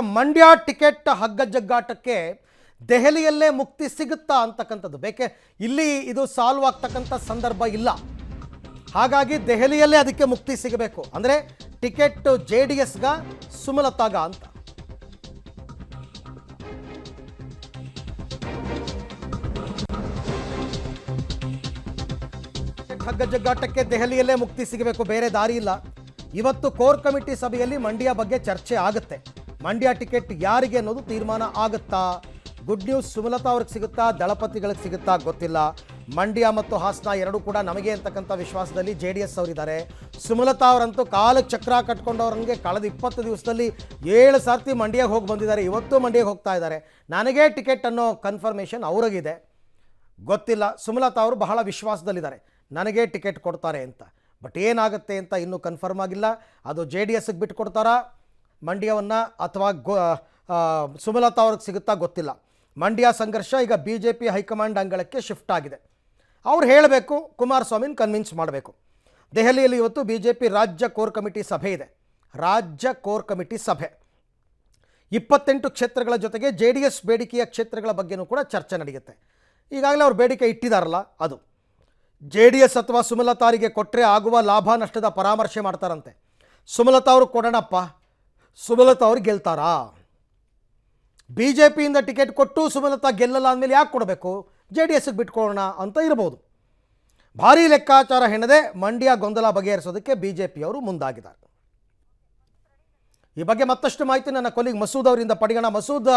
Mandya ticket ಹಗ್ಗಜಗ್ಗಾಟಕ್ಕೆ ದೆಹಲಿಯಲ್ಲೇ ಮುಕ್ತಿ ಸಿಗುತ್ತಾ ಅಂತಕ್ಕಂಥದ್ದು ಬೇಕೆ ಇಲ್ಲಿ ಇದು ಸಾಲ್ವ್ ಆಗ್ತಕ್ಕಂಥ ಸಂದರ್ಭ ಇಲ್ಲ. ಹಾಗಾಗಿ ದೆಹಲಿಯಲ್ಲೇ ಅದಕ್ಕೆ ಮುಕ್ತಿ ಸಿಗಬೇಕು. ಅಂದರೆ ಟಿಕೆಟ್ JDSಗ ಸುಮಲತಾಗ ಅಂತ. ಹಗ್ಗಜಗ್ಗಾಟಕ್ಕೆ ದೆಹಲಿಯಲ್ಲೇ ಮುಕ್ತಿ ಸಿಗಬೇಕು, ಬೇರೆ ದಾರಿ ಇಲ್ಲ. ಇವತ್ತು ಕೋರ್ ಕಮಿಟಿ ಸಭೆಯಲ್ಲಿ ಮಂಡ್ಯ ಬಗ್ಗೆ ಚರ್ಚೆ ಆಗುತ್ತೆ. ಮಂಡ್ಯ ಟಿಕೆಟ್ ಯಾರಿಗೆ ಅನ್ನೋದು ತೀರ್ಮಾನ ಆಗುತ್ತಾ? ಗುಡ್ ನ್ಯೂಸ್, ಸುಮಲತಾ ಅವ್ರಿಗೆ ಸಿಗುತ್ತಾ, ದಳಪತಿಗಳಿಗೆ ಸಿಗುತ್ತಾ ಗೊತ್ತಿಲ್ಲ. ಮಂಡ್ಯ ಮತ್ತು ಹಾಸನ ಎರಡೂ ಕೂಡ ನಮಗೆ ಅಂತಕ್ಕಂಥ ವಿಶ್ವಾಸದಲ್ಲಿ JDS ಅವರಿದ್ದಾರೆ. ಸುಮಲತಾ ಅವರಂತೂ ಕಾಲಕ್ಕೆ ಚಕ್ರ ಕಟ್ಕೊಂಡವ್ರಂಗೆ ಕಳೆದ 20 ದಿವಸದಲ್ಲಿ 7 ಸರ್ತಿ ಮಂಡ್ಯಕ್ಕೆ ಹೋಗಿ ಬಂದಿದ್ದಾರೆ. ಇವತ್ತು ಮಂಡ್ಯಕ್ಕೆ ಹೋಗ್ತಾ ಇದ್ದಾರೆ. ನನಗೆ ಟಿಕೆಟ್ ಅನ್ನೋ ಕನ್ಫರ್ಮೇಷನ್ ಅವ್ರಿಗಿದೆ, ಗೊತ್ತಿಲ್ಲ. ಸುಮಲತಾ ಅವರು ಬಹಳ ವಿಶ್ವಾಸದಲ್ಲಿದ್ದಾರೆ, ನನಗೆ ಟಿಕೆಟ್ ಕೊಡ್ತಾರೆ ಅಂತ. ಬಟ್ ಏನಾಗುತ್ತೆ ಅಂತ ಇನ್ನೂ ಕನ್ಫರ್ಮ್ ಆಗಿಲ್ಲ. ಅದು JDSಗೆ ಬಿಟ್ಟು ಕೊಡ್ತಾರಾ ಮಂಡ್ಯವನ್ನು, ಅಥವಾ ಸುಮಲತಾ ಅವ್ರಿಗೆ ಸಿಗುತ್ತಾ ಗೊತ್ತಿಲ್ಲ. ಮಂಡ್ಯ ಸಂಘರ್ಷ ಈಗ BJP ಹೈಕಮಾಂಡ್ ಅಂಗಳಕ್ಕೆ ಶಿಫ್ಟ್ ಆಗಿದೆ. ಅವ್ರು ಹೇಳಬೇಕು, ಕುಮಾರಸ್ವಾಮಿನ ಕನ್ವಿನ್ಸ್ ಮಾಡಬೇಕು. ದೆಹಲಿಯಲ್ಲಿ ಇವತ್ತು BJP ರಾಜ್ಯ ಕೋರ್ ಕಮಿಟಿ ಸಭೆ ಇದೆ. ರಾಜ್ಯ ಕೋರ್ ಕಮಿಟಿ ಸಭೆ 28 ಕ್ಷೇತ್ರಗಳ ಜೊತೆಗೆ JDS ಬೇಡಿಕೆಯ ಕ್ಷೇತ್ರಗಳ ಬಗ್ಗೆನೂ ಕೂಡ ಚರ್ಚೆ ನಡೆಯುತ್ತೆ. ಈಗಾಗಲೇ ಅವ್ರು ಬೇಡಿಕೆ ಇಟ್ಟಿದ್ದಾರಲ್ಲ, ಅದು JDS ಅಥವಾ ಸುಮಲತಾರಿಗೆ ಕೊಟ್ಟರೆ ಆಗುವ ಲಾಭ ನಷ್ಟದ ಪರಾಮರ್ಶೆ ಮಾಡ್ತಾರಂತೆ. ಸುಮಲತಾ ಅವರು ಕೊಡೋಣಪ್ಪ, ಸುಮಲತಾ ಅವ್ರು ಗೆಲ್ತಾರಾ? BJPಯಿಂದ ಟಿಕೆಟ್ ಕೊಟ್ಟು ಸುಮಲತಾ ಗೆಲ್ಲಲ್ಲ ಅಂದಮೇಲೆ ಯಾಕೆ ಕೊಡಬೇಕು, JDSಗೆ ಬಿಟ್ಕೊಳ್ಳೋಣ ಅಂತ ಇರ್ಬೋದು. ಭಾರೀ ಲೆಕ್ಕಾಚಾರ ಹೆಣದೆ ಮಂಡ್ಯ ಗೊಂದಲ ಬಗೆಹರಿಸೋದಕ್ಕೆ BJP ಅವರು ಮುಂದಾಗಿದ್ದಾರೆ. ಈ ಬಗ್ಗೆ ಮತ್ತಷ್ಟು ಮಾಹಿತಿ ನನ್ನ ಕೊಲೀಗ್ ಮಸೂದ್ ಅವರಿಂದ ಪಡೆಯೋಣ. ಮಸೂದ್,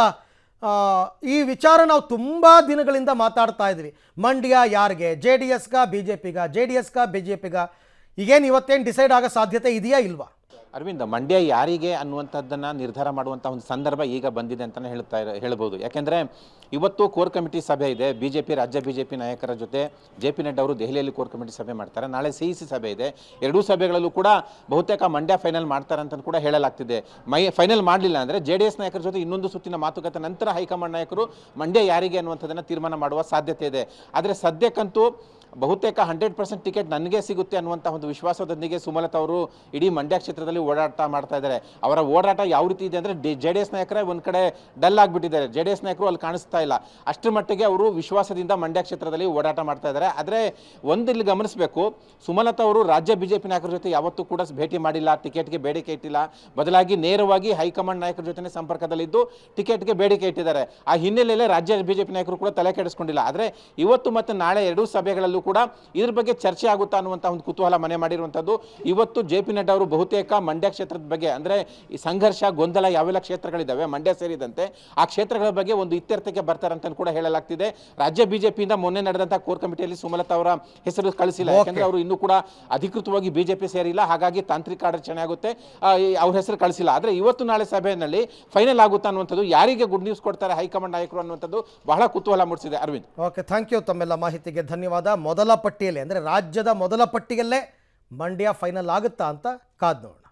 ಈ ವಿಚಾರ ನಾವು ತುಂಬ ದಿನಗಳಿಂದ ಮಾತಾಡ್ತಾ ಇದ್ವಿ. ಮಂಡ್ಯ ಯಾರಿಗೆ, JDSಗ BJPಗ, JDSಗ BJPಗ, ಈಗೇನು ಇವತ್ತೇನು ಡಿಸೈಡ್ ಆಗೋ ಸಾಧ್ಯತೆ ಇದೆಯಾ ಇಲ್ವಾ? ಅರವಿಂದ್, ಮಂಡ್ಯ ಯಾರಿಗೆ ಅನ್ನುವಂಥದ್ದನ್ನು ನಿರ್ಧಾರ ಮಾಡುವಂಥ ಒಂದು ಸಂದರ್ಭ ಈಗ ಬಂದಿದೆ ಅಂತಲೇ ಹೇಳ್ಬೋದು. ಯಾಕೆಂದರೆ ಇವತ್ತು ಕೋರ್ ಕಮಿಟಿ ಸಭೆ ಇದೆ. ರಾಜ್ಯ BJP ನಾಯಕರ ಜೊತೆ JP ನಡ್ಡಾ ಅವರು ದೆಹಲಿಯಲ್ಲಿ ಕೋರ್ ಕಮಿಟಿ ಸಭೆ ಮಾಡ್ತಾರೆ. ನಾಳೆ CEC ಸಭೆ ಇದೆ. ಎರಡೂ ಸಭೆಗಳಲ್ಲೂ ಕೂಡ ಬಹುತೇಕ ಮಂಡ್ಯ ಫೈನಲ್ ಮಾಡ್ತಾರೆ ಅಂತ ಕೂಡ ಹೇಳಲಾಗ್ತಿದೆ. ಫೈನಲ್ ಮಾಡಲಿಲ್ಲ ಅಂದರೆ JDS ನಾಯಕರ ಜೊತೆ ಇನ್ನೊಂದು ಸುತ್ತಿನ ಮಾತುಕತೆ ನಂತರ ಹೈಕಮಾಂಡ್ ನಾಯಕರು ಮಂಡ್ಯ ಯಾರಿಗೆ ಅನ್ನುವಂಥದ್ದನ್ನು ತೀರ್ಮಾನ ಮಾಡುವ ಸಾಧ್ಯತೆ ಇದೆ. ಆದರೆ ಸದ್ಯಕ್ಕಂತೂ ಬಹುತೇಕ 100% ಟಿಕೆಟ್ ನನಗೆ ಸಿಗುತ್ತೆ ಅನ್ನುವಂಥ ಒಂದು ವಿಶ್ವಾಸದೊಂದಿಗೆ ಸುಮಲತಾ ಅವರು ಇಡೀ ಮಂಡ್ಯ ಕ್ಷೇತ್ರದಲ್ಲಿ ಓಡಾಟ ಮಾಡ್ತಾ ಇದ್ದಾರೆ. ಅವರ ಓಡಾಟ ಯಾವ ರೀತಿ ಇದೆ ಅಂದರೆ JDS ನಾಯಕರೇ ಒಂದು ಕಡೆ ಡಲ್ ಆಗಿಬಿಟ್ಟಿದ್ದಾರೆ. JDS ನಾಯಕರು ಅಲ್ಲಿ ಕಾಣಿಸ್ತಾ ಇಲ್ಲ. ಅಷ್ಟರ ಮಟ್ಟಿಗೆ ಅವರು ವಿಶ್ವಾಸದಿಂದ ಮಂಡ್ಯ ಕ್ಷೇತ್ರದಲ್ಲಿ ಓಡಾಟ ಮಾಡ್ತಾ ಇದ್ದಾರೆ. ಆದರೆ ಒಂದು ಇಲ್ಲಿ ಗಮನಿಸಬೇಕು, ಸುಮಲತಾ ಅವರು ರಾಜ್ಯ BJP ನಾಯಕರ ಜೊತೆ ಯಾವತ್ತೂ ಕೂಡ ಭೇಟಿ ಮಾಡಿಲ್ಲ, ಟಿಕೆಟ್ಗೆ ಬೇಡಿಕೆ ಇಟ್ಟಿಲ್ಲ. ಬದಲಾಗಿ ನೇರವಾಗಿ ಹೈಕಮಾಂಡ್ ನಾಯಕರ ಜೊತೆ ಸಂಪರ್ಕದಲ್ಲಿದ್ದು ಟಿಕೆಟ್ಗೆ ಬೇಡಿಕೆ ಇಟ್ಟಿದ್ದಾರೆ. ಆ ಹಿನ್ನೆಲೆಯಲ್ಲಿ ರಾಜ್ಯ BJP ನಾಯಕರು ಕೂಡ ತಲೆ ಕೆಡಿಸ್ಕೊಂಡಿಲ್ಲ. ಆದರೆ ಇವತ್ತು ಮತ್ತು ನಾಳೆ ಎರಡೂ ಸಭೆಗಳಲ್ಲೂ ಕೂಡ ಇದ್ರ ಬಗ್ಗೆ ಚರ್ಚೆ ಆಗುತ್ತಾ ಅನ್ನುವಂಥ ಒಂದು ಕುತೂಹಲ ಮನೆ ಮಾಡಿರುವಂಥದ್ದು. ಇವತ್ತು JP ನಡ್ಡಾ ಅವರು ಬಹುತೇಕ ಮಂಡ್ಯ ಕ್ಷೇತ್ರದ ಬಗ್ಗೆ, ಅಂದರೆ ಈ ಸಂಘರ್ಷ ಗೊಂದಲ ಯಾವೆಲ್ಲ ಕ್ಷೇತ್ರಗಳಿದ್ದಾವೆ ಮಂಡ್ಯ ಸೇರಿದಂತೆ ಆ ಕ್ಷೇತ್ರಗಳ ಬಗ್ಗೆ ಒಂದು ಇತ್ಯರ್ಥಕ್ಕೆ ಬರ್ತಾರೆ ಅಂತ ಕೂಡ ಹೇಳಲಾಗ್ತಿದೆ. ರಾಜ್ಯ BJPಯಿಂದ ಮೊನ್ನೆ ನಡೆದಂಥ ಕೋರ್ ಕಮಿಟಿಯಲ್ಲಿ ಸುಮಲತಾ ಅವರ ಹೆಸರು ಕಳಿಸಿಲ್ಲ. ಯಾಕೆಂದ್ರೆ ಅವರು ಇನ್ನೂ ಕೂಡ ಅಧಿಕೃತವಾಗಿ BJP ಸೇರಿಲ್ಲ. ಹಾಗಾಗಿ ತಾಂತ್ರಿಕ ಅಡಚಣೆ ಆಗುತ್ತೆ, ಅವ್ರ ಹೆಸರು ಕಳಿಸಿಲ್ಲ. ಆದರೆ ಇವತ್ತು ನಾಳೆ ಸಭೆಯಲ್ಲಿ ಫೈನಲ್ ಆಗುತ್ತಾ ಅನ್ನುವಂಥದ್ದು, ಯಾರಿಗೆ ಗುಡ್ ನ್ಯೂಸ್ ಕೊಡ್ತಾರೆ ಹೈಕಮಾಂಡ್ ನಾಯಕರು ಅನ್ನುವಂಥದ್ದು ಬಹಳ ಕುತೂಹಲ ಮೂಡಿಸಿದೆ. Arvind, okay, thank you. ತಮ್ಮೆಲ್ಲ ಮಾಹಿತಿಗೆ ಧನ್ಯವಾದ. ಮೊದಲ ಪಟ್ಟಿಯಲ್ಲಿ, ಅಂದರೆ ರಾಜ್ಯದ ಮೊದಲ ಪಟ್ಟಿಯಲ್ಲೇ ಮಂಡ್ಯ ಫೈನಲ್ ಆಗುತ್ತಾ ಅಂತ ಕಾದ್ ನೋಡೋಣ.